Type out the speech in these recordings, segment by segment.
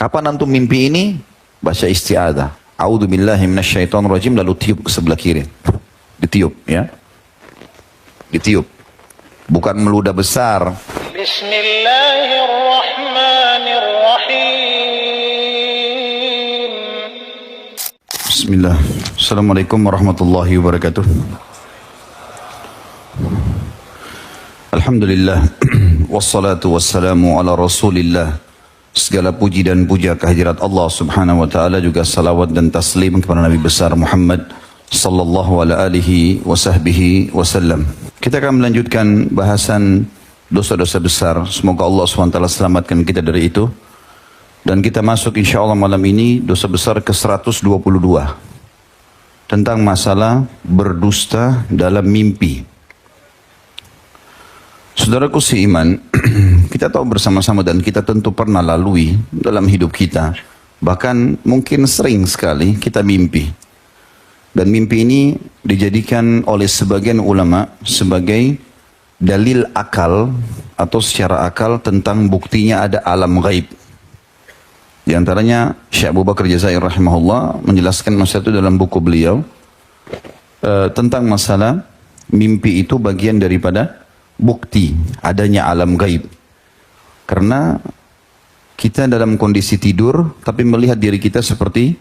Kapan antum mimpi ini? Baca isti'adzah. A'udzu billahi minasyaitonir rajim, lalu tiup ke sebelah kiri. Ditiup ya. Ditiup. Bukan meludah besar. Bismillahirrahmanirrahim. Bismillah. Assalamualaikum warahmatullahi wabarakatuh. Alhamdulillah. Wassalatu wassalamu ala rasulillah. Segala puji dan puja kehadirat Allah subhanahu wa ta'ala, juga salawat dan taslim kepada Nabi besar Muhammad sallallahu alaihi wa sahbihi wasallam. Kita akan melanjutkan bahasan dosa-dosa besar. Semoga Allah SWT selamatkan kita dari itu. Dan kita masuk insya Allah malam ini dosa besar ke-122. Tentang masalah berdusta dalam mimpi. Saudaraku seiman, kita tahu bersama-sama dan kita tentu pernah lalui dalam hidup kita. Bahkan mungkin sering sekali kita mimpi. Dan mimpi ini dijadikan oleh sebagian ulama sebagai dalil akal atau secara akal tentang buktinya ada alam gaib. Di antaranya Syekh Abu Bakar Jazair rahimahullah menjelaskan masalah itu dalam buku beliau tentang masalah mimpi itu bagian daripada bukti adanya alam gaib. Karena kita dalam kondisi tidur tapi melihat diri kita seperti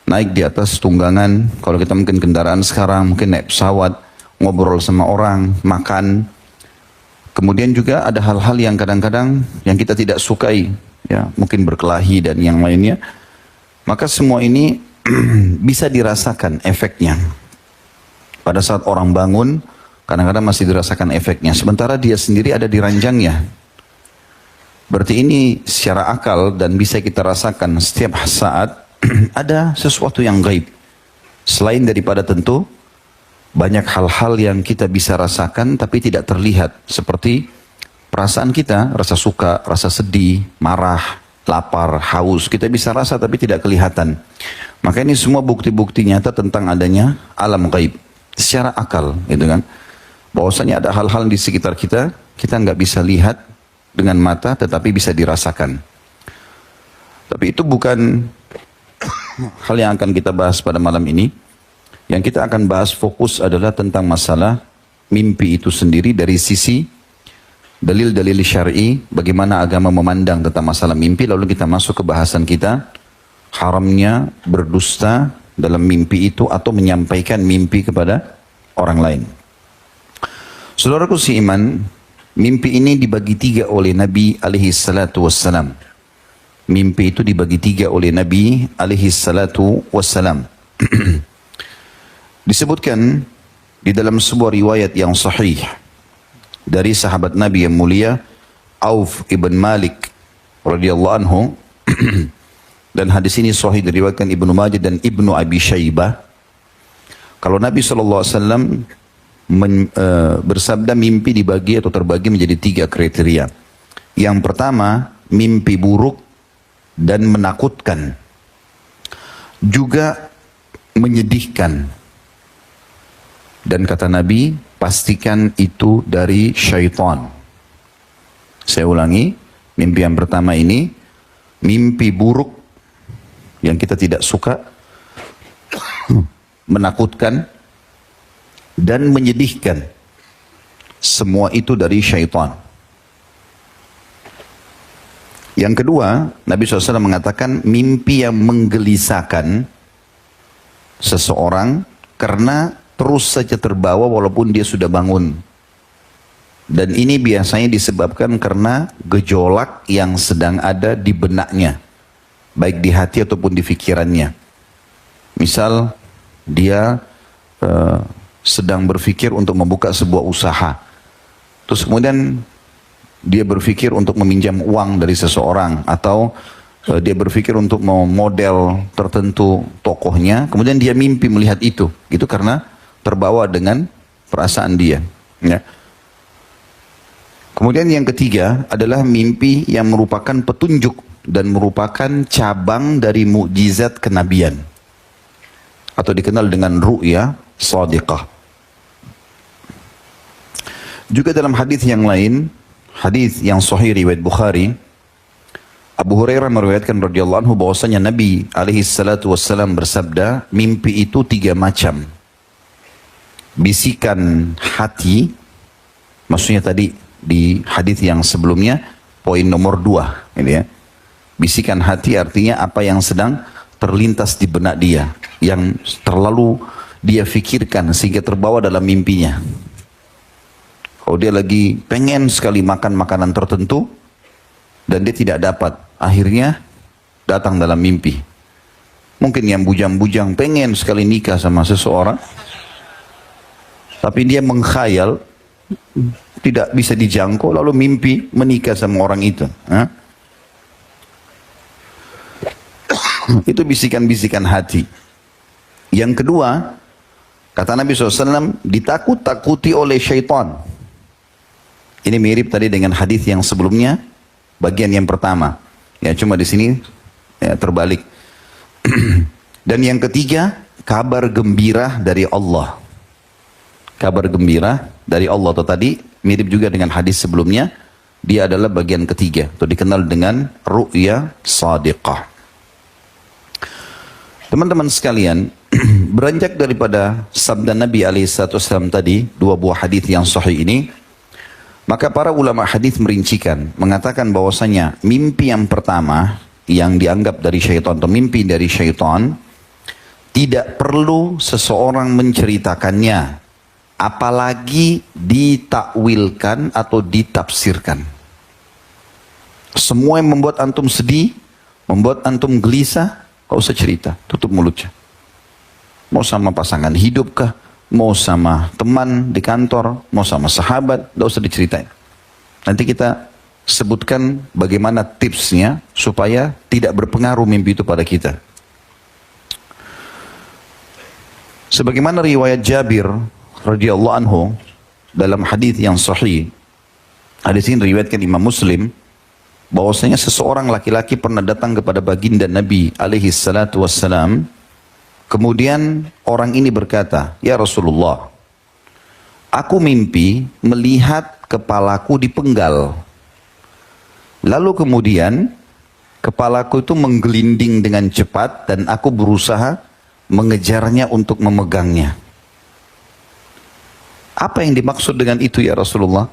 naik di atas tunggangan. Kalau kita mungkin kendaraan sekarang, mungkin naik pesawat, ngobrol sama orang, makan. Kemudian juga ada hal-hal yang kadang-kadang yang kita tidak sukai, ya, mungkin berkelahi dan yang lainnya. Maka semua ini bisa dirasakan efeknya. Pada saat orang bangun, kadang-kadang masih dirasakan efeknya. Sementara dia sendiri ada di ranjangnya. Berarti ini secara akal dan bisa kita rasakan setiap saat ada sesuatu yang gaib. Selain daripada tentu banyak hal-hal yang kita bisa rasakan tapi tidak terlihat. Seperti perasaan kita, rasa suka, rasa sedih, marah, lapar, haus. Kita bisa rasa tapi tidak kelihatan. Maka ini semua bukti-bukti nyata tentang adanya alam gaib. Secara akal, gitu kan. Bahwasanya ada hal-hal di sekitar kita, kita nggak bisa lihat dengan mata, tetapi bisa dirasakan. Tapi itu bukan hal yang akan kita bahas pada malam ini. Yang kita akan bahas fokus adalah tentang masalah mimpi itu sendiri dari sisi dalil-dalil syar'i, bagaimana agama memandang tentang masalah mimpi. Lalu kita masuk ke bahasan kita, haramnya berdusta dalam mimpi itu atau menyampaikan mimpi kepada orang lain. Saudaraku seiman, mimpi ini dibagi tiga oleh Nabi alaihi salatu wassalam. Mimpi itu dibagi tiga oleh Nabi alaihi salatu wassalam. Disebutkan di dalam sebuah riwayat yang sahih dari sahabat Nabi yang mulia Auf ibn Malik radhiyallahu anhu. Dan hadis ini sahih diriwayatkan Ibnu Majah dan Ibnu Abi Syaibah. Kalau Nabi SAW bersabda mimpi dibagi atau terbagi menjadi tiga kriteria. Yang pertama, mimpi buruk dan menakutkan. Juga menyedihkan. Dan kata Nabi, pastikan itu dari syaitan. Saya ulangi, mimpi yang pertama ini, mimpi buruk yang kita tidak suka, menakutkan, dan menyedihkan. Semua itu dari syaitan. Yang kedua, Nabi SAW mengatakan mimpi yang menggelisahkan seseorang karena terus saja terbawa walaupun dia sudah bangun. Dan ini biasanya disebabkan karena gejolak yang sedang ada di benaknya, baik di hati ataupun di pikirannya. Misal dia sedang berpikir untuk membuka sebuah usaha. Terus kemudian dia berpikir untuk meminjam uang dari seseorang. Atau dia berpikir untuk mau model tertentu tokohnya. Kemudian dia mimpi melihat itu. Itu karena terbawa dengan perasaan dia. Ya. Kemudian yang ketiga adalah mimpi yang merupakan petunjuk. Dan merupakan cabang dari mukjizat kenabian. Atau dikenal dengan ru'ya shadiqah. Juga dalam hadis yang lain, hadis yang sahih riwayat Bukhari, Abu Hurairah meriwayatkan radhiyallahu anhu bahwasanya Nabi alaihi salatu wassalam bersabda, mimpi itu 3 macam. Bisikan hati, maksudnya tadi di hadis yang sebelumnya, poin nomor 2, ini ya. Bisikan hati artinya apa yang sedang terlintas di benak dia, yang terlalu dia fikirkan sehingga terbawa dalam mimpinya. Kalau dia lagi pengen sekali makan makanan tertentu dan dia tidak dapat, akhirnya datang dalam mimpi. Mungkin yang bujang-bujang pengen sekali nikah sama seseorang, tapi dia mengkhayal tidak bisa dijangkau, lalu mimpi menikah sama orang itu. Itu bisikan-bisikan hati. Yang kedua, kata Nabi SAW, ditakut-takuti oleh syaitan. Ini mirip tadi dengan hadis yang sebelumnya, bagian yang pertama. Ya, cuma di sini ya, terbalik. Dan yang ketiga, kabar gembira dari Allah. Kabar gembira dari Allah. Atau tadi mirip juga dengan hadis sebelumnya. Dia adalah bagian ketiga. Atau dikenal dengan ru'ya sadiqah. Teman-teman sekalian, beranjak daripada sabda Nabi SAW tadi, 2 buah hadis yang sahih ini, maka para ulama hadis merincikan, mengatakan bahwasanya mimpi yang pertama yang dianggap dari syaitan atau mimpi dari syaitan, tidak perlu seseorang menceritakannya, apalagi ditakwilkan atau ditafsirkan. Semua yang membuat antum sedih, membuat antum gelisah, gak usah cerita, tutup mulutnya. Mau sama pasangan hidup kah, mau sama teman di kantor, mau sama sahabat, gak usah diceritain. Nanti kita sebutkan bagaimana tipsnya supaya tidak berpengaruh mimpi itu pada kita. Sebagaimana riwayat Jabir radhiyallahu anhu dalam hadis yang sahih, hadis ini diriwayatkan Imam Muslim, bahwasanya seseorang laki-laki pernah datang kepada baginda Nabi alaihi salatu wassalam. Kemudian orang ini berkata, "Ya Rasulullah, aku mimpi melihat kepalaku dipenggal. Lalu kemudian kepalaku itu menggelinding dengan cepat dan aku berusaha mengejarnya untuk memegangnya. Apa yang dimaksud dengan itu ya Rasulullah?"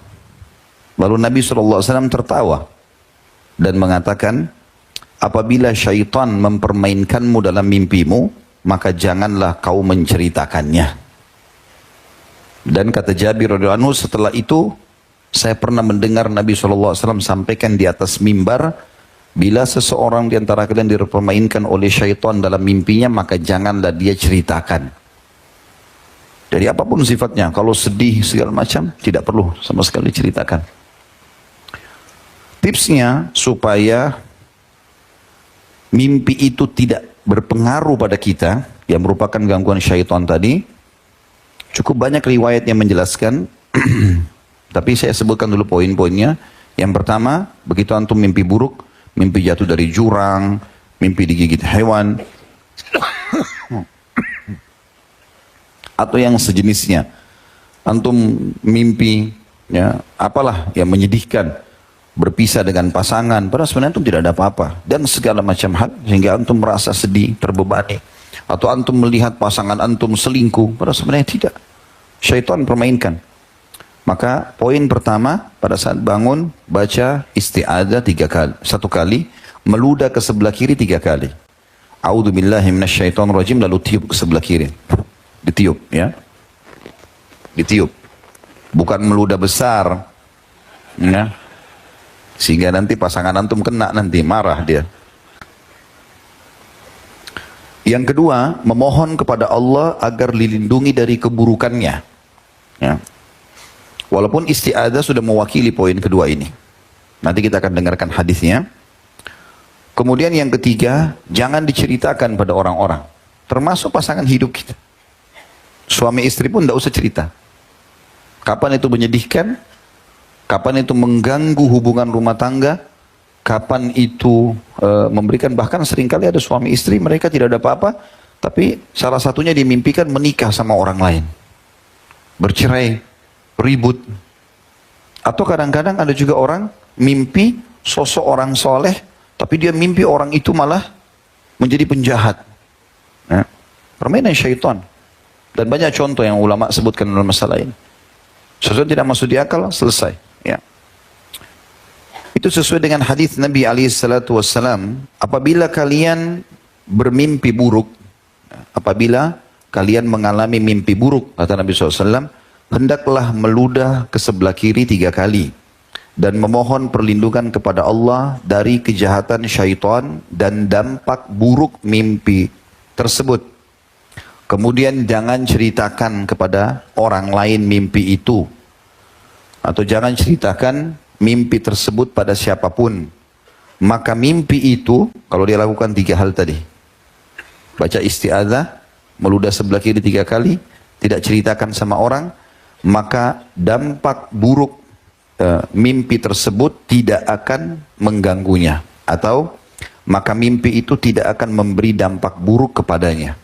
Lalu Nabi SAW tertawa dan mengatakan, apabila syaitan mempermainkanmu dalam mimpimu, maka janganlah kau menceritakannya. Dan kata Jabir radhiyallahu anhu, setelah itu saya pernah mendengar Nabi SAW sampaikan di atas mimbar, bila seseorang di antara kalian dipermainkan oleh syaitan dalam mimpinya, maka janganlah dia ceritakan. Jadi apapun sifatnya, kalau sedih segala macam, tidak perlu sama sekali ceritakan. Tipsnya supaya mimpi itu tidak berpengaruh pada kita, yang merupakan gangguan syaitan tadi, cukup banyak riwayat yang menjelaskan, tapi saya sebutkan dulu poin-poinnya. Yang pertama, begitu antum mimpi buruk, mimpi jatuh dari jurang, mimpi digigit hewan, atau yang sejenisnya, antum mimpi ya apalah yang menyedihkan, berpisah dengan pasangan, padahal sebenarnya antum tidak ada apa-apa, dan segala macam hal sehingga antum merasa sedih, terbebani, atau antum melihat pasangan antum selingkuh, padahal sebenarnya tidak, syaitan permainkan. Maka poin pertama, pada saat bangun baca isti'adzah 3 kali, 1 kali, meludah ke sebelah kiri 3 kali, a'udzubillahi minasyaitonirrajim, lalu tiup ke sebelah kiri, ditiup ya, ditiup, bukan meludah besar ya, sehingga nanti pasangan antum kena, nanti marah dia. Yang kedua, memohon kepada Allah agar dilindungi dari keburukannya ya. Walaupun isti'adzah sudah mewakili poin kedua ini, nanti kita akan dengarkan hadisnya. Kemudian yang ketiga, jangan diceritakan pada orang-orang, termasuk pasangan hidup kita. Suami istri pun tidak usah cerita. Kapan itu menyedihkan, kapan itu mengganggu hubungan rumah tangga, kapan itu memberikan, bahkan seringkali ada suami istri mereka tidak ada apa-apa, tapi salah satunya dimimpikan menikah sama orang lain, bercerai, ribut. Atau kadang-kadang ada juga orang mimpi sosok orang soleh Tapi dia mimpi orang itu malah menjadi penjahat. Ya. Permainan syaitan. Dan banyak contoh yang ulama sebutkan dalam masalah ini. Sesuatu yang tidak masuk di akal, selesai. Ya. Itu sesuai dengan hadis Nabi SAW. Apabila kalian bermimpi buruk, apabila kalian mengalami mimpi buruk, kata Nabi SAW, hendaklah meludah ke sebelah kiri 3 kali. Dan memohon perlindungan kepada Allah dari kejahatan syaitan dan dampak buruk mimpi tersebut. Kemudian jangan ceritakan kepada orang lain mimpi itu. Atau jangan ceritakan mimpi tersebut pada siapapun. Maka mimpi itu, kalau dia lakukan 3 hal tadi. Baca isti'adzah, meludah sebelah kiri 3 kali, tidak ceritakan sama orang, maka dampak buruk mimpi tersebut tidak akan mengganggunya. Atau maka mimpi itu tidak akan memberi dampak buruk kepadanya.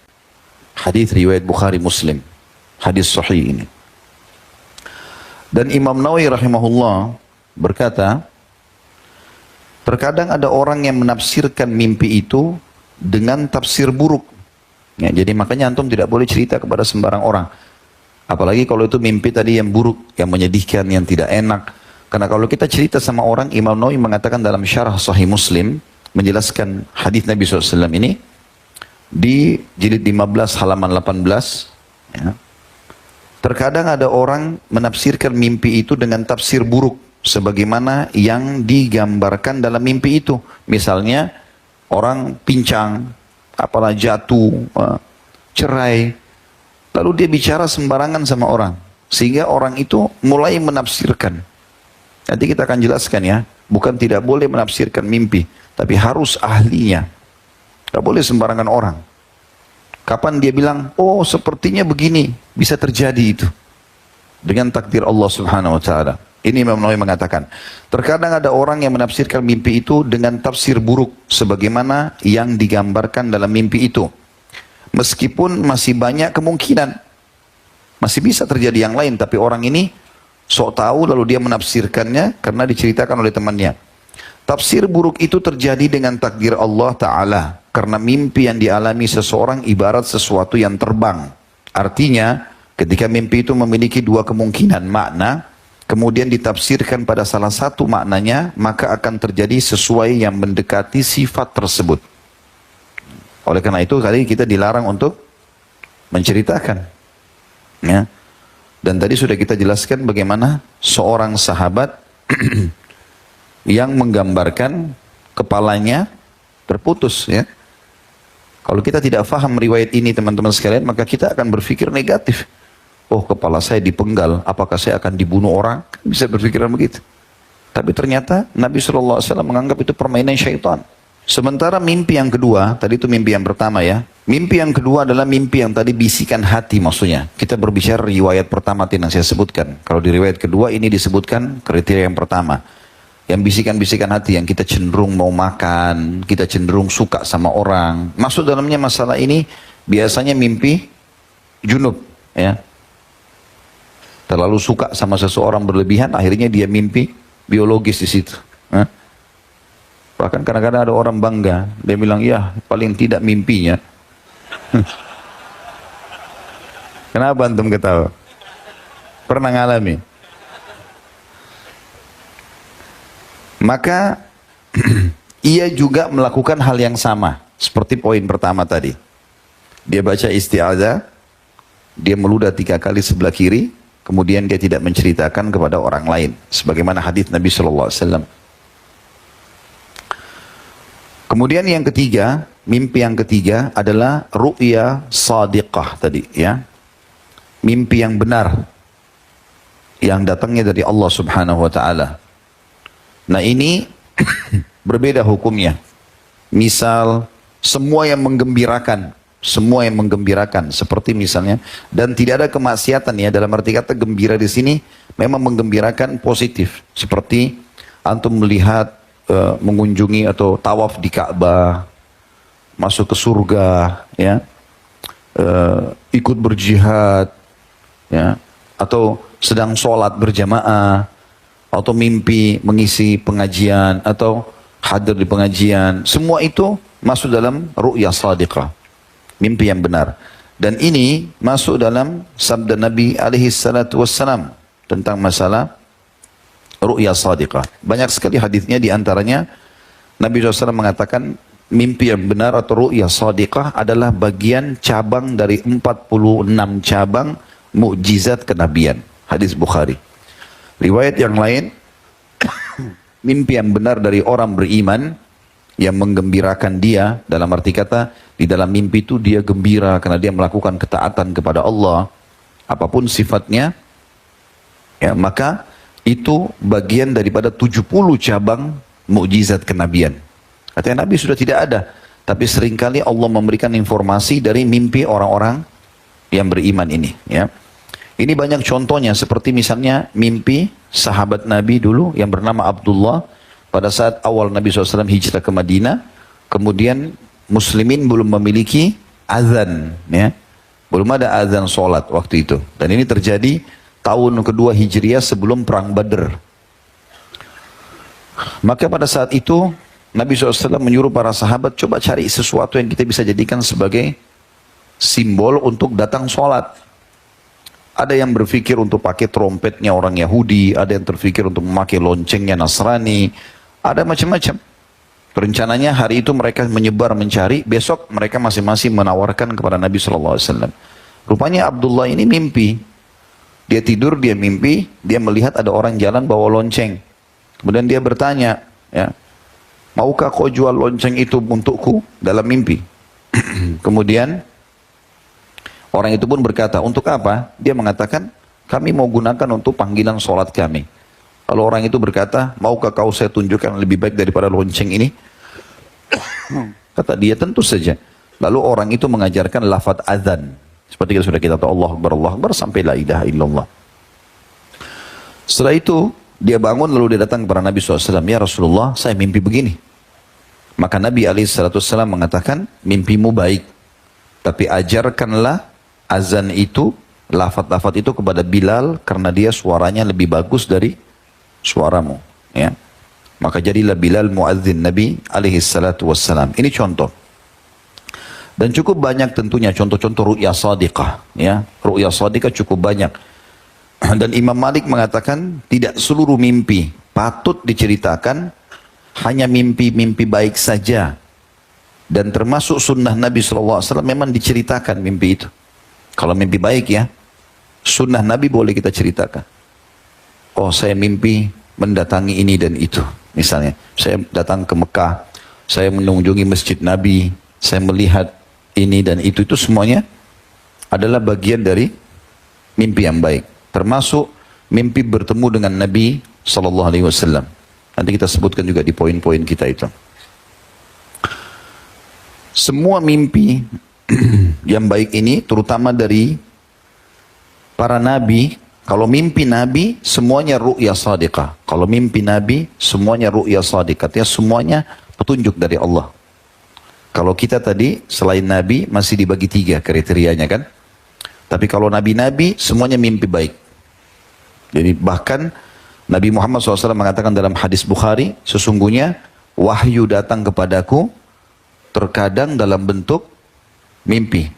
Hadis riwayat Bukhari Muslim. Hadis sahih ini. Dan Imam Nawawi rahimahullah berkata, terkadang ada orang yang menafsirkan mimpi itu dengan tafsir buruk. Ya, jadi makanya antum tidak boleh cerita kepada sembarang orang. Apalagi kalau itu mimpi tadi yang buruk, yang menyedihkan, yang tidak enak. Karena kalau kita cerita sama orang, Imam Nawawi mengatakan dalam syarah Sahih Muslim, menjelaskan hadis Nabi SAW ini, di jilid 15 halaman 18, ya. Terkadang ada orang menafsirkan mimpi itu dengan tafsir buruk, sebagaimana yang digambarkan dalam mimpi itu. Misalnya, orang pincang, apalah jatuh, cerai, lalu dia bicara sembarangan sama orang, sehingga orang itu mulai menafsirkan. Nanti kita akan jelaskan ya, bukan tidak boleh menafsirkan mimpi, tapi harus ahlinya. Tidak boleh sembarangan orang. Kapan dia bilang, oh sepertinya begini, bisa terjadi itu. Dengan takdir Allah subhanahu wa ta'ala. Ini Imam Nawawi mengatakan, terkadang ada orang yang menafsirkan mimpi itu dengan tafsir buruk, sebagaimana yang digambarkan dalam mimpi itu. Meskipun masih banyak kemungkinan, masih bisa terjadi yang lain, tapi orang ini sok tahu lalu dia menafsirkannya karena diceritakan oleh temannya. Tafsir buruk itu terjadi dengan takdir Allah Ta'ala. Karena mimpi yang dialami seseorang ibarat sesuatu yang terbang. Artinya, ketika mimpi itu memiliki 2 kemungkinan makna, kemudian ditafsirkan pada salah satu maknanya, maka akan terjadi sesuai yang mendekati sifat tersebut. Oleh karena itu, tadi kita dilarang untuk menceritakan. Ya. Dan tadi sudah kita jelaskan bagaimana seorang sahabat yang menggambarkan kepalanya terputus. Ya. Kalau kita tidak faham riwayat ini teman-teman sekalian, maka kita akan berpikir negatif. Oh, kepala saya dipenggal, apakah saya akan dibunuh orang? Bisa berpikiran begitu. Tapi ternyata Nabi SAW menganggap itu permainan syaitan. Sementara mimpi yang kedua, tadi itu mimpi yang pertama ya. Mimpi yang kedua adalah mimpi yang tadi bisikan hati maksudnya. Kita berbicara riwayat pertama yang saya sebutkan. Kalau di riwayat kedua ini disebutkan kriteria yang pertama. Yang bisikan-bisikan hati, yang kita cenderung mau makan, kita cenderung suka sama orang. Maksud dalamnya masalah ini biasanya mimpi junub ya. Terlalu suka sama seseorang berlebihan, akhirnya dia mimpi biologis di situ. Bahkan kadang-kadang ada orang bangga, dia bilang, ya paling tidak mimpinya. Kenapa antum ketawa? Pernah ngalami? Maka ia juga melakukan hal yang sama. Seperti poin pertama tadi. Dia baca isti'adzah, dia meludah 3 kali sebelah kiri, kemudian dia tidak menceritakan kepada orang lain. Sebagaimana hadis Nabi SAW. Kemudian yang ketiga, mimpi yang ketiga adalah ru'ya sadiqah tadi ya. Mimpi yang benar. Yang datangnya dari Allah subhanahu wa ta'ala. Nah ini berbeda hukumnya. Misal semua yang menggembirakan, seperti misalnya, dan tidak ada kemaksiatan ya, dalam arti kata gembira di sini memang menggembirakan positif, seperti antum melihat mengunjungi atau tawaf di Ka'bah, masuk ke surga, ya, ikut berjihad, ya, atau sedang sholat berjamaah, atau mimpi mengisi pengajian, atau hadir di pengajian, semua itu masuk dalam ru'ya shadiqah, mimpi yang benar. Dan ini masuk dalam sabda Nabi alaihi salatu wassalam tentang masalah ru'ya shadiqah. Banyak sekali hadisnya, di antaranya Nabi SAW mengatakan mimpi yang benar atau ru'ya shadiqah adalah bagian cabang dari 46 cabang mukjizat kenabian. Hadis Bukhari. Riwayat yang lain, mimpi yang benar dari orang beriman yang menggembirakan dia, dalam arti kata di dalam mimpi itu dia gembira karena dia melakukan ketaatan kepada Allah, apapun sifatnya, ya, maka itu bagian daripada 70 cabang mukjizat kenabian. Katanya Nabi sudah tidak ada, tapi seringkali Allah memberikan informasi dari mimpi orang-orang yang beriman ini, ya. Ini banyak contohnya, seperti misalnya mimpi sahabat Nabi dulu yang bernama Abdullah pada saat awal Nabi SAW hijrah ke Madinah. Kemudian muslimin belum memiliki azan, ya. Belum ada azan sholat waktu itu. Dan ini terjadi tahun kedua Hijriah sebelum perang Badr. Maka pada saat itu Nabi SAW menyuruh para sahabat, coba cari sesuatu yang kita bisa jadikan sebagai simbol untuk datang sholat. Ada yang berpikir untuk pakai trompetnya orang Yahudi, ada yang terpikir untuk memakai loncengnya Nasrani, ada macam-macam. Rencananya hari itu mereka menyebar mencari, besok mereka masing-masing menawarkan kepada Nabi SAW. Rupanya Abdullah ini mimpi. Dia tidur, dia mimpi, dia melihat ada orang jalan bawa lonceng. Kemudian dia bertanya, ya, maukah kau jual lonceng itu untukku? Dalam mimpi. Kemudian orang itu pun berkata, untuk apa? Dia mengatakan, kami mau gunakan untuk panggilan sholat kami. Kalau orang itu berkata, maukah kau saya tunjukkan lebih baik daripada lonceng ini? Kata dia, tentu saja. Lalu orang itu mengajarkan lafaz azan. Seperti sudah kita tahu, Allah Akbar, sampai la ilaha illallah. Setelah itu, dia bangun lalu dia datang kepada Nabi SAW. Ya Rasulullah, saya mimpi begini. Maka Nabi SAW mengatakan, mimpimu baik. Tapi ajarkanlah azan itu, lafaz-lafaz itu kepada Bilal, karena dia suaranya lebih bagus dari suaramu, ya. Maka jadilah Bilal muadzin Nabi alaihi salatu wassalam. Ini contoh. Dan cukup banyak tentunya contoh-contoh ru'ya shadiqah, ya. Ru'ya shadiqah cukup banyak. Dan Imam Malik mengatakan tidak seluruh mimpi patut diceritakan, hanya mimpi-mimpi baik saja. Dan termasuk sunnah Nabi SAW memang diceritakan mimpi itu. Kalau mimpi baik, ya, sunnah Nabi boleh kita ceritakan. Oh, saya mimpi mendatangi ini dan itu. Misalnya, saya datang ke Mekah, saya mengunjungi masjid Nabi, saya melihat ini dan itu semuanya adalah bagian dari mimpi yang baik. Termasuk mimpi bertemu dengan Nabi SAW. Nanti kita sebutkan juga di poin-poin kita itu. Semua mimpi yang baik ini, terutama dari para nabi, kalau mimpi nabi semuanya ru'ya shadiqah. Kalau mimpi nabi semuanya ru'ya shadiqah, ya, semuanya petunjuk dari Allah. Kalau kita tadi selain nabi masih dibagi 3 kriterianya, kan? Tapi kalau nabi-nabi semuanya mimpi baik. Jadi bahkan Nabi Muhammad SAW mengatakan dalam hadis Bukhari, sesungguhnya wahyu datang kepadaku terkadang dalam bentuk mimpi,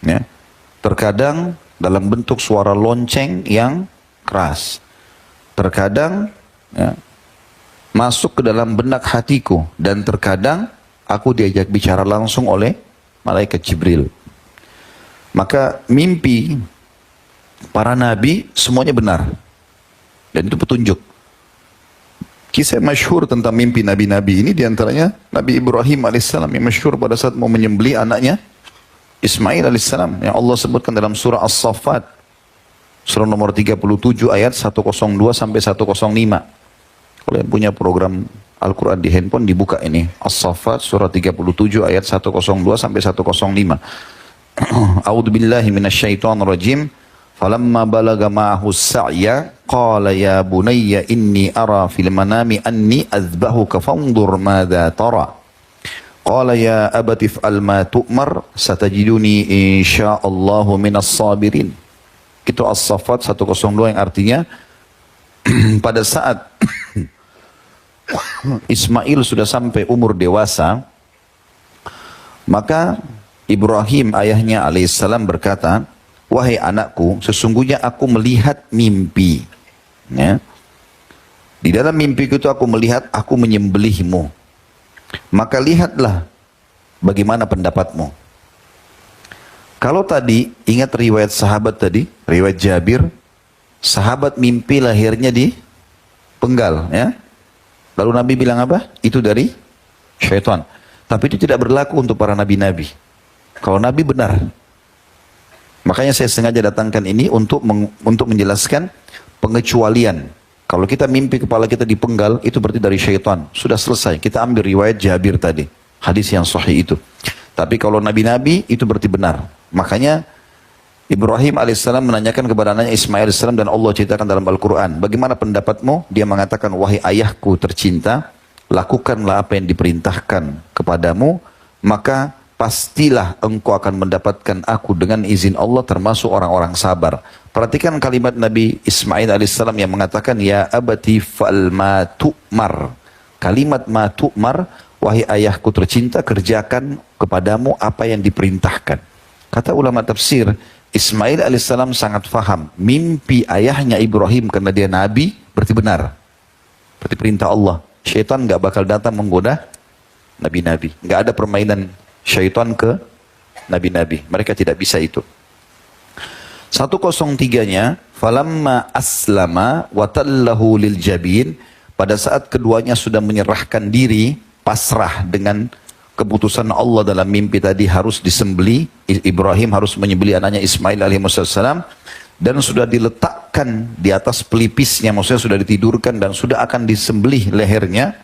ya. Terkadang dalam bentuk suara lonceng yang keras. Terkadang, ya, masuk ke dalam benak hatiku. Dan terkadang aku diajak bicara langsung oleh malaikat Jibril. Maka mimpi para nabi semuanya benar. Dan itu petunjuk. Kisah masyhur tentang mimpi nabi-nabi ini diantaranya Nabi Ibrahim alaihissalam yang masyhur pada saat mau menyembelih anaknya Ismail alaihissalam, yang Allah sebutkan dalam surah As-Saffat, surah nomor 37 ayat 102 sampai 105. Kalau yang punya program Al-Quran di handphone dibuka ini, As-Saffat surah 37 ayat 102 sampai 105. A'udzu billahi minasyaitonir rajim. Falamma balaga ma'ahu as-sa'ya qala ya bunayya inni ara fil manami anni azbahuka fanzur madza tara. Qala ya abati if'al ma tu'mar satajiduni insyaallahu minas sabirin. Itu As-Saffat 102 yang artinya pada saat Ismail sudah sampai umur dewasa, maka Ibrahim ayahnya alaihissalam berkata, wahai anakku, sesungguhnya aku melihat mimpi. Ya. Di dalam mimpiku itu aku melihat aku menyembelihmu. Maka lihatlah bagaimana pendapatmu. Kalau tadi, ingat riwayat sahabat tadi, riwayat Jabir, sahabat mimpi lahirnya di penggal. Ya. Lalu Nabi bilang apa? Itu dari syaitan. Tapi itu tidak berlaku untuk para nabi-nabi. Kalau Nabi benar. Makanya saya sengaja datangkan ini untuk menjelaskan pengecualian. Kalau kita mimpi kepala kita dipenggal, itu berarti dari syaitan. Sudah selesai. Kita ambil riwayat Jabir tadi. Hadis yang sahih itu. Tapi kalau nabi-nabi, itu berarti benar. Makanya Ibrahim alaihissalam menanyakan kepada anaknya Ismail alaihissalam, dan Allah ceritakan dalam Al-Quran. Bagaimana pendapatmu? Dia mengatakan, wahai ayahku tercinta, lakukanlah apa yang diperintahkan kepadamu, maka pastilah engkau akan mendapatkan aku dengan izin Allah termasuk orang-orang sabar. Perhatikan kalimat Nabi Ismail alaihissalam yang mengatakan, ya abati fa'al ma tu'mar. Kalimat ma tu'mar, wahai ayahku tercinta, kerjakan kepadamu apa yang diperintahkan. Kata ulama tafsir, Ismail alaihissalam sangat faham mimpi ayahnya Ibrahim karena dia nabi berarti benar. Berarti perintah Allah. Syaitan nggak bakal datang menggoda nabi-nabi. Nggak ada permainan syaitan ke nabi-nabi. Mereka tidak bisa itu. 103-nya, falamma aslama wa tallahu lil jabin, pada saat keduanya sudah menyerahkan diri, pasrah dengan keputusan Allah dalam mimpi tadi harus disembeli, Ibrahim harus menyembeli anaknya Ismail alaihissalam, dan sudah diletakkan di atas pelipisnya, maksudnya sudah ditidurkan dan sudah akan disembelih lehernya.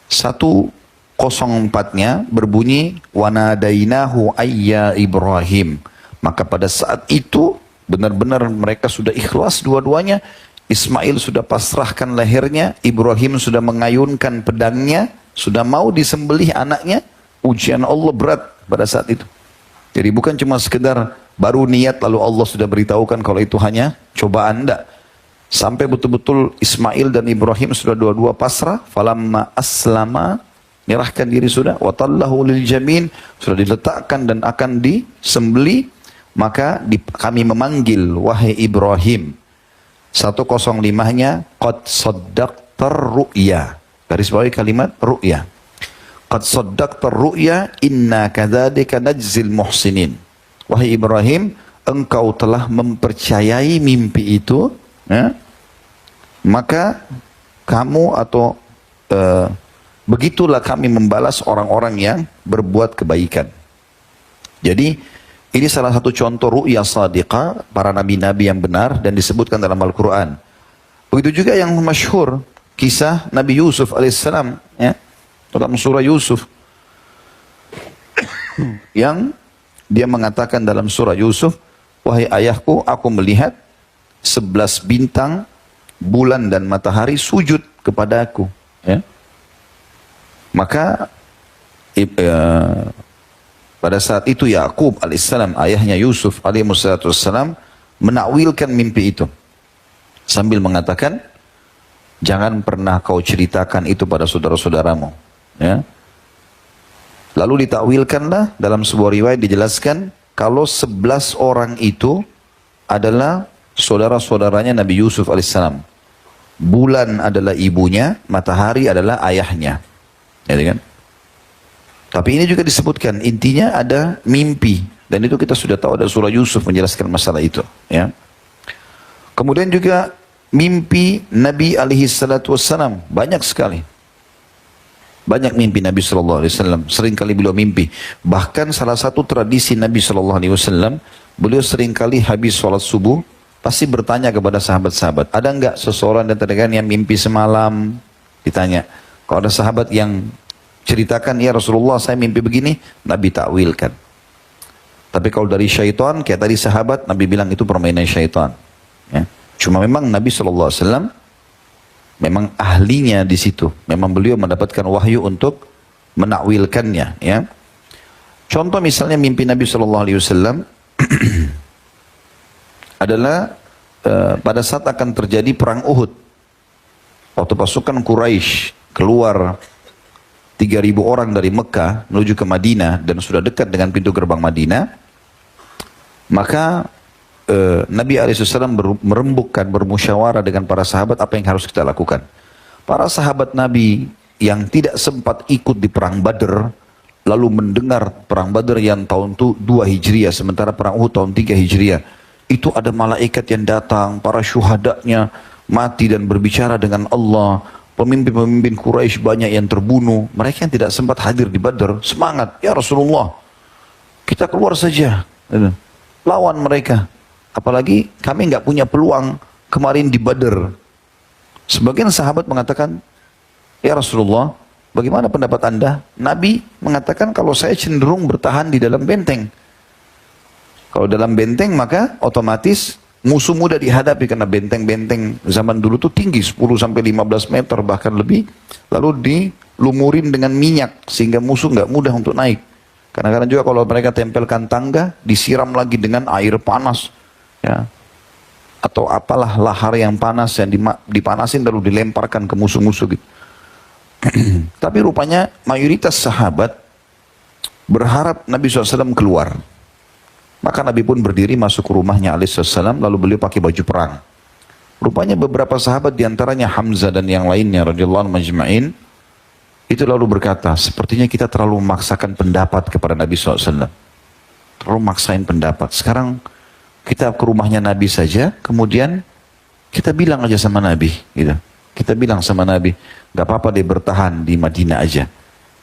104-nya berbunyi, wanadainahu ayya Ibrahim. Maka pada saat itu benar-benar mereka sudah ikhlas dua-duanya. Ismail sudah pasrahkan lehernya, Ibrahim sudah mengayunkan pedangnya, sudah mau disembelih anaknya. Ujian Allah berat pada saat itu. Jadi bukan cuma sekedar baru niat lalu Allah sudah beritahukan kalau itu hanya cobaan, enggak. Sampai betul-betul Ismail dan Ibrahim sudah dua-dua pasrah. Falamma aslama, menyerahkan diri sudah. Watallahu lil jamin, sudah diletakkan dan akan disembeli. Maka kami memanggil, wahai Ibrahim. 105-nya, qad saddaqtar ru'ya. Garis bawahi kalimat ru'ya. Qad saddaqtar ru'ya, inna kadzalika najzil muhsinin. Wahai Ibrahim, engkau telah mempercayai mimpi itu, ya? Maka kamu atau begitulah kami membalas orang-orang yang berbuat kebaikan. Jadi ini salah satu contoh ru'ya sadiqah para nabi-nabi yang benar dan disebutkan dalam Al-Quran. Begitu juga yang masyhur kisah Nabi Yusuf alaihissalam, ya, dalam surah Yusuf, yang dia mengatakan dalam surah Yusuf, wahai ayahku, aku melihat 11 bintang, bulan dan matahari sujud kepada aku. Ya. Maka pada saat itu Yakub alaihissalam, ayahnya Yusuf alaihissalam, menakwilkan mimpi itu sambil mengatakan, jangan pernah kau ceritakan itu pada saudara-saudaramu. Ya. Lalu ditakwilkanlah dalam sebuah riwayat dijelaskan kalau 11 orang itu adalah saudara-saudaranya Nabi Yusuf alaihissalam. Bulan adalah ibunya, matahari adalah ayahnya. Ya, kan? Tapi ini juga disebutkan, intinya ada mimpi. Dan itu kita sudah tahu, ada surah Yusuf menjelaskan masalah itu. Ya. Kemudian juga mimpi Nabi alaihissalam, banyak sekali. Banyak mimpi Nabi SAW, seringkali beliau mimpi. Bahkan salah satu tradisi Nabi SAW, beliau seringkali habis sholat subuh, pasti bertanya kepada sahabat-sahabat, ada enggak seseorang dan terdengar yang mimpi semalam? Ditanya. Kalau ada sahabat yang ceritakan, ya Rasulullah saya mimpi begini, Nabi takwilkan. Tapi kalau dari syaitan, kayak tadi sahabat, Nabi bilang itu permainan syaitan. Ya. Cuma memang Nabi SAW memang ahlinya di situ. Memang beliau mendapatkan wahyu untuk menakwilkannya. Ya. Contoh misalnya mimpi Nabi SAW adalah pada saat akan terjadi perang Uhud. Waktu pasukan Quraisy keluar 3.000 orang dari Mekah menuju ke Madinah dan sudah dekat dengan pintu gerbang Madinah, maka Nabi SAW merembukkan, bermusyawarah dengan para sahabat apa yang harus kita lakukan. Para sahabat Nabi yang tidak sempat ikut di perang Badr, lalu mendengar perang Badr yang tahun 2 Hijriah, sementara perang Uhud tahun 3 Hijriah. Itu ada malaikat yang datang, para syuhadanya mati dan berbicara dengan Allah. Pemimpin-pemimpin Quraisy banyak yang terbunuh. Mereka yang tidak sempat hadir di Badr, semangat, ya Rasulullah, kita keluar saja, lawan mereka. Apalagi kami nggak punya peluang kemarin di Badr. Sebagian sahabat mengatakan, ya Rasulullah, bagaimana pendapat Anda? Nabi mengatakan kalau saya cenderung bertahan di dalam benteng. Kalau dalam benteng maka otomatis musuh mudah dihadapi karena benteng-benteng zaman dulu tuh tinggi 10-15 meter bahkan lebih. Lalu dilumurin dengan minyak sehingga musuh nggak mudah untuk naik. Kadang-kadang juga kalau mereka tempelkan tangga disiram lagi dengan air panas, ya, atau apalah lahar yang panas yang dipanasin lalu dilemparkan ke musuh-musuh gitu. Tapi rupanya mayoritas sahabat berharap Nabi SAW keluar. Maka Nabi pun berdiri masuk ke rumahnya alaihissalam, lalu beliau pakai baju perang. Rupanya beberapa sahabat diantaranya Hamzah dan yang lainnya radhiyallahu anhum majma'in itu lalu berkata, sepertinya kita terlalu memaksakan pendapat kepada Nabi SAW. Terlalu maksain pendapat. Sekarang kita ke rumahnya Nabi saja, kemudian kita bilang aja sama Nabi, gitu. Kita bilang sama Nabi, gak apa-apa dia bertahan di Madinah aja.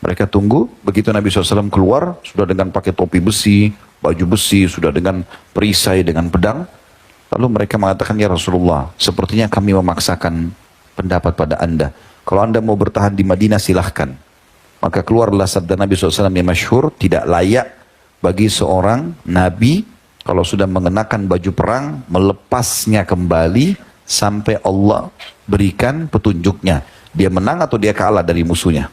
Mereka tunggu, begitu Nabi SAW keluar, sudah dengan pakai topi besi, baju besi, sudah dengan perisai, dengan pedang. Lalu mereka mengatakan, ya Rasulullah, sepertinya kami memaksakan pendapat pada anda. Kalau anda mau bertahan di Madinah silahkan. Maka keluarlah sabda Nabi SAW yang masyhur, tidak layak bagi seorang Nabi kalau sudah mengenakan baju perang, melepasnya kembali sampai Allah berikan petunjuknya. Dia menang atau dia kalah dari musuhnya.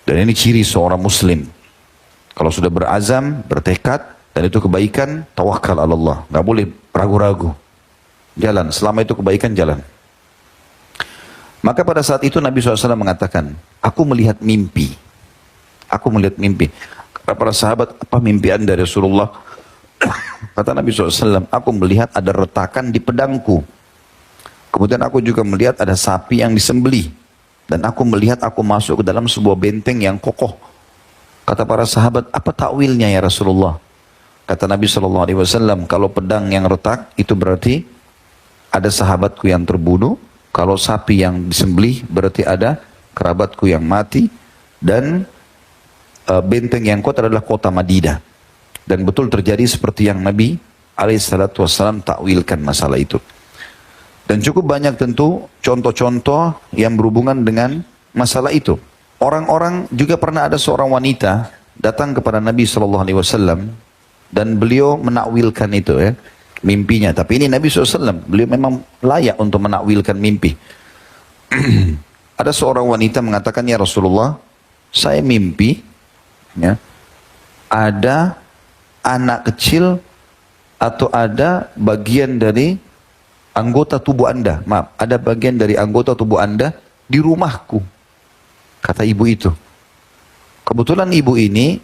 Dan ini ciri seorang muslim. Kalau sudah berazam, bertekad, dan itu kebaikan, tawakal ala Allah. Nggak boleh ragu-ragu. Jalan, selama itu kebaikan jalan. Maka pada saat itu Nabi SAW mengatakan, aku melihat mimpi. Aku melihat mimpi. Kata para sahabat, apa mimpi anda Rasulullah? Kata Nabi SAW, aku melihat ada retakan di pedangku. Kemudian aku juga melihat ada sapi yang disembelih. Dan aku melihat aku masuk ke dalam sebuah benteng yang kokoh. Kata para sahabat, apa takwilnya ya Rasulullah? Kata Nabi SAW, kalau pedang yang retak itu berarti ada sahabatku yang terbunuh. Kalau sapi yang disembelih berarti ada kerabatku yang mati. Dan benteng yang kuat adalah kota Madinah. Dan betul terjadi seperti yang Nabi SAW takwilkan masalah itu. Dan cukup banyak tentu contoh-contoh yang berhubungan dengan masalah itu. Orang-orang juga pernah ada seorang wanita datang kepada Nabi SAW dan beliau menakwilkan itu ya, mimpinya. Tapi ini Nabi SAW, beliau memang layak untuk menakwilkan mimpi. Ada seorang wanita mengatakan, ya Rasulullah, saya mimpi ya, ada anak kecil atau ada bagian dari anggota tubuh anda, maaf, ada bagian dari anggota tubuh anda di rumahku, kata ibu itu. Kebetulan ibu ini,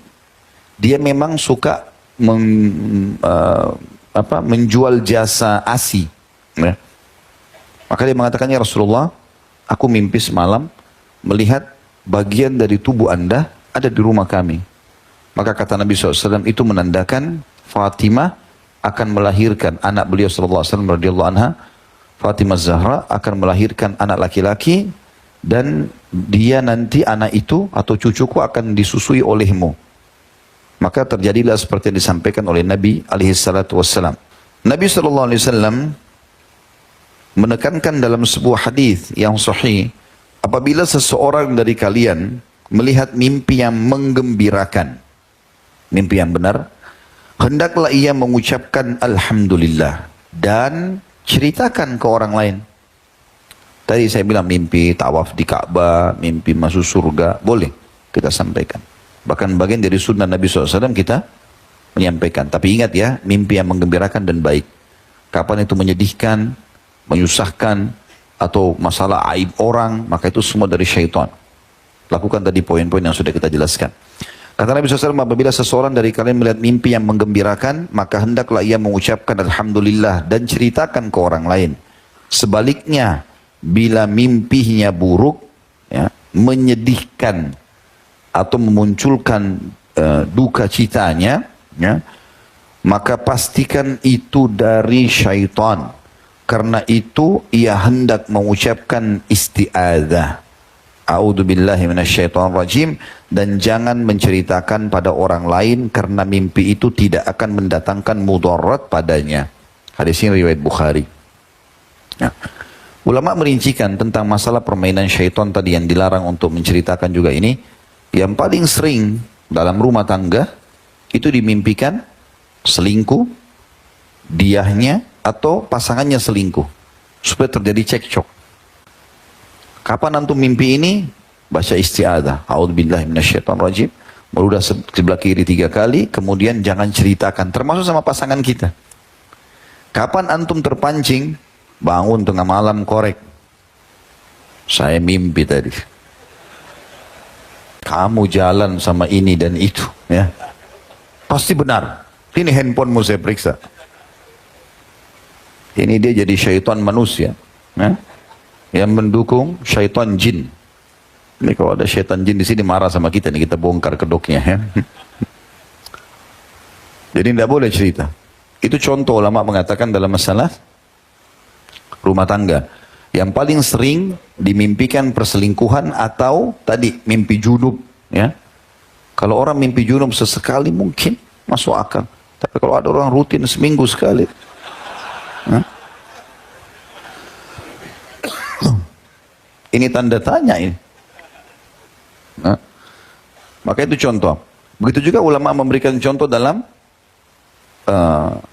dia memang suka menjual jasa ASI. Ya. Maka dia mengatakan, ya Rasulullah, aku mimpi semalam melihat bagian dari tubuh anda ada di rumah kami. Maka kata Nabi SAW, itu menandakan Fatimah akan melahirkan anak beliau SAW radhiyallahu anha, Fatimah Zahra akan melahirkan anak laki-laki dan dia nanti anak itu atau cucuku akan disusui olehmu. Maka terjadilah seperti yang disampaikan oleh Nabi SAW. Nabi SAW menekankan dalam sebuah hadis yang sahih, apabila seseorang dari kalian melihat mimpi yang menggembirakan, mimpi yang benar, hendaklah ia mengucapkan Alhamdulillah dan ceritakan ke orang lain. Tadi saya bilang mimpi tawaf di Ka'bah, mimpi masuk surga, boleh kita sampaikan. Bahkan bagian dari sunnah Nabi SAW kita menyampaikan. Tapi ingat ya, mimpi yang menggembirakan dan baik. Kapan itu menyedihkan, menyusahkan, atau masalah aib orang, maka itu semua dari syaitan. Lakukan tadi poin-poin yang sudah kita jelaskan. Kata Nabi SAW, apabila seseorang dari kalian melihat mimpi yang menggembirakan, maka hendaklah ia mengucapkan Alhamdulillah dan ceritakan ke orang lain. Sebaliknya, bila mimpinya buruk, ya, menyedihkan atau memunculkan duka citanya, ya, maka pastikan itu dari syaitan. Karena itu ia hendak mengucapkan isti'adzah. A'udzubillahi minasyaitonirrajim, dan jangan menceritakan pada orang lain karena mimpi itu tidak akan mendatangkan mudarat padanya. Hadis ini riwayat Bukhari. Ya. Ulama merincikan tentang masalah permainan syaitan tadi yang dilarang untuk menceritakan juga ini. Yang paling sering dalam rumah tangga itu dimimpikan selingkuh, diahnya atau pasangannya selingkuh, supaya terjadi cekcok. Kapan antum mimpi ini? Baca isti'adzah. A'udzubillahi minasyaitonirrajim. Meludah sebelah kiri 3 kali, kemudian jangan ceritakan, termasuk sama pasangan kita. Kapan antum terpancing? Bangun tengah malam korek. Saya mimpi tadi. Kamu jalan sama ini dan itu, ya. Pasti benar. Ini handphonemu saya periksa. Ini dia jadi syaitan manusia, ya, yang mendukung syaitan jin. Ini kalau ada syaitan jin di sini marah sama kita nih, kita bongkar kedoknya, ya. Jadi tidak boleh cerita. Itu contoh ulama mengatakan dalam masalah rumah tangga. Yang paling sering dimimpikan perselingkuhan atau tadi mimpi junub, ya. Kalau orang mimpi junub sesekali mungkin masuk akal. Tapi kalau ada orang rutin seminggu sekali, ya, ini tanda tanya ini. Nah, maka itu contoh. Begitu juga ulama memberikan contoh dalam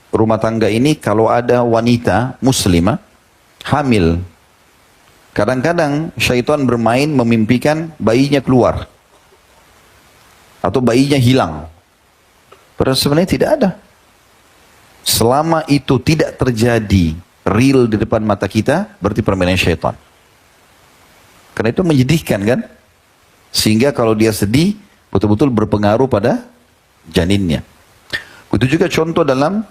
rumah tangga ini, kalau ada wanita muslimah hamil, kadang-kadang syaitan bermain memimpikan bayinya keluar atau bayinya hilang. Padahal sebenarnya tidak ada. Selama itu tidak terjadi real di depan mata kita, berarti permainan syaitan. Karena itu menyedihkan kan? Sehingga kalau dia sedih, betul-betul berpengaruh pada janinnya. Itu juga contoh dalam